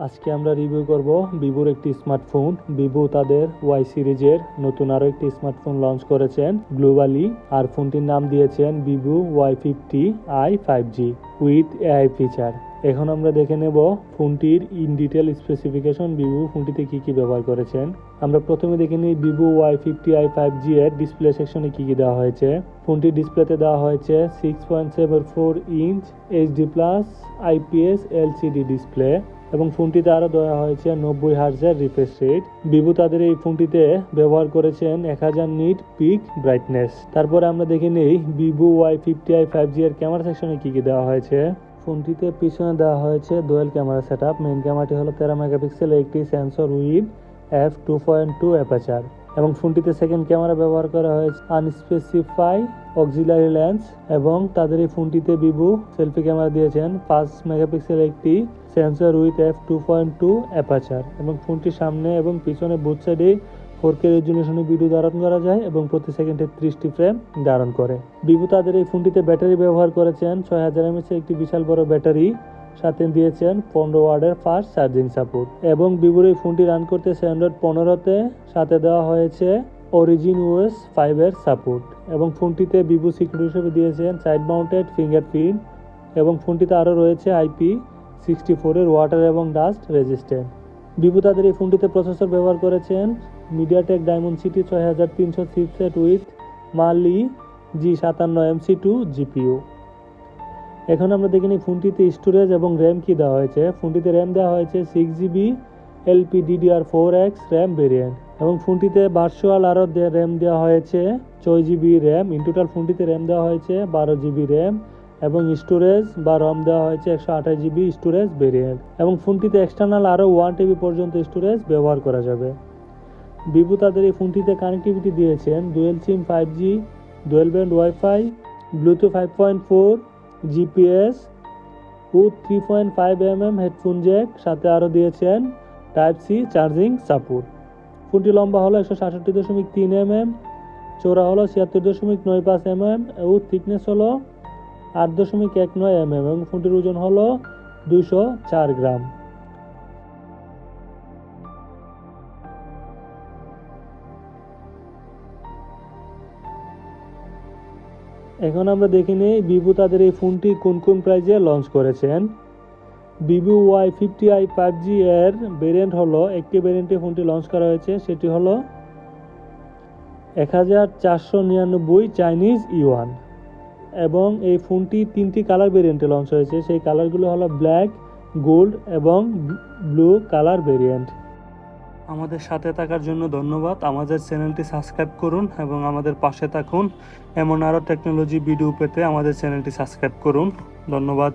আজকে আমরা রিভিউ করব ভিভোর একটি স্মার্টফোন। ভিভো তাদের ওয়াই সিরিজের নতুন আরও একটি স্মার্টফোন লঞ্চ করেছেন গ্লোবালি, আর ফোনটির নাম দিয়েছেন Vivo Y50i 5G with AI feature. এখন আমরা দেখে নেব ফোনটির ইন ডিটেল স্পেসিফিকেশন, ভিভো ফোনটিতে কি কি ব্যবহার করেছেন। আমরা প্রথমে দেখে নিই ভিভো Y50i 5G এর ডিসপ্লে সেকশনে কি কি দেওয়া হয়েছে। ফোনটির ডিসপ্লেতে দেওয়া হয়েছে 6.74 inch HD+ IPS LCD display এবং ফোনটিতে আরও দেওয়া হয়েছে 90 হার্জের রিফ্রেশ রেট। ভিভো তাদের এই ফোনটিতে ব্যবহার করেছেন 1000 নিট পিক ব্রাইটনেস। তারপরে আমরা দেখে নিই ভিভো Y50i 5G এর ক্যামেরা সেকশনে কি কি দেওয়া হয়েছে। ফোনটিতে পিছনে দেওয়া হয়েছে ডুয়াল ক্যামেরা সেটআপ। মেইন ক্যামেরাটি হলো 13 মেগাপিক্সেল, একটি সেন্সর উইথ f2.2 অ্যাপারচার এবং ফোনটিতে সেকেন্ড ক্যামেরা ব্যবহার করা হয়েছে আনস্পেসিফাই অক্সিলারি লেন্স এবং তাদের এই ফোনটিতে ভিভো সেলফি ক্যামেরা দিয়েছেন 5 মেগাপিক্সেল, একটি সেন্সর উইথ f2.2 অ্যাপারচার এবং ফোনটির সামনে এবং পিছনে বুথ সাইডে 4K রেজুলেশনে ভিডিও ধারণ করা যায় এবং প্রতি সেকেন্ডে 30টি ফ্রেম ধারণ করে। ভিভো তাদের এই ফোনটিতে ব্যাটারি ব্যবহার করেছেন 6000 mAh একটি বিশাল বড় ব্যাটারি, সাথে দিয়েছেন 15 ওয়াটের ফাস্ট চার্জিং সাপোর্ট এবং ভিভোর এই ফোনটি রান করতেছে অ্যান্ড্রয়েড 15তে, সাথে দেওয়া হয়েছে অরিজিন OS 5 এর সাপোর্ট এবং ফোনটিতে ভিভো সিকিউরিটি হিসেবে দিয়েছেন সাইড মাউন্টেড ফিঙ্গারপ্রিন্ট এবং ফোনটিতে আরও রয়েছে IP64 এর ওয়াটার এবং ডাস্ট রেজিস্ট্যান্ট। ভিভো তাদের এই ফোনটিতে প্রসেসর ব্যবহার করেছেন MediaTek Dimensity 6300 chipset with Mali G57 MC2 GPU। এখন আমরা দেখে নিই ফোনটিতে স্টোরেজ এবং র্যাম কি দেওয়া হয়েছে। ফোনটিতে র্যাম দেওয়া হয়েছে 6GB LPDDR4X র্যাম ভেরিয়েন্ট এবং ফোনটিতে ভার্চুয়াল আরও র্যাম দেওয়া হয়েছে 6GB র্যাম। ইন টোটাল ফোনটিতে র্যাম দেওয়া হয়েছে 12GB র্যাম এবং স্টোরেজ বা রম দেওয়া হয়েছে 128GB স্টোরেজ ভেরিয়েন্ট এবং ফোনটিতে এক্সটার্নাল আরও 1TB পর্যন্ত স্টোরেজ ব্যবহার করা যাবে। ভিভো তাদের এই ফোনটিতে কানেক্টিভিটি দিয়েছেন ডুয়েল সিম 5G, dual band wifi, Bluetooth 5.4, GPS ও 3.5mm হেডফোন জ্যাক, সাথে আরও দিয়েছেন Type-C চার্জিং সাপোর্ট। ফোনটি লম্বা হলো 167.3 mm, চওড়া হলো 76.95 mm ও থিকনেস হলো 8.19 mm এবং ফোনটির ওজন হলো 204 গ্রাম। এখন আমরা দেখে নিই ভিভো তাদের এই ফোনটি কোন কোন প্রাইজে লঞ্চ করেছেন। ভিভো Y50i 5G এর ভেরিয়েন্ট হলো, একটি ভেরিয়েন্টে ফোনটি লঞ্চ করা হয়েছে, সেটি হলো 1499 চাইনিজ ইউয়ান এবং এই ফোনটি 3টি কালার ভেরিয়েন্টে লঞ্চ হয়েছে। সেই কালারগুলো হলো ব্ল্যাক, গোল্ড এবং ব্লু কালার ভেরিয়েন্ট। আমাদের সাথে থাকার জন্য ধন্যবাদ। আমাদের চ্যানেলটি সাবস্ক্রাইব করুন এবং আমাদের পাশে থাকুন। এমন আরও টেকনোলজি ভিডিও পেতে আমাদের চ্যানেলটি সাবস্ক্রাইব করুন। ধন্যবাদ।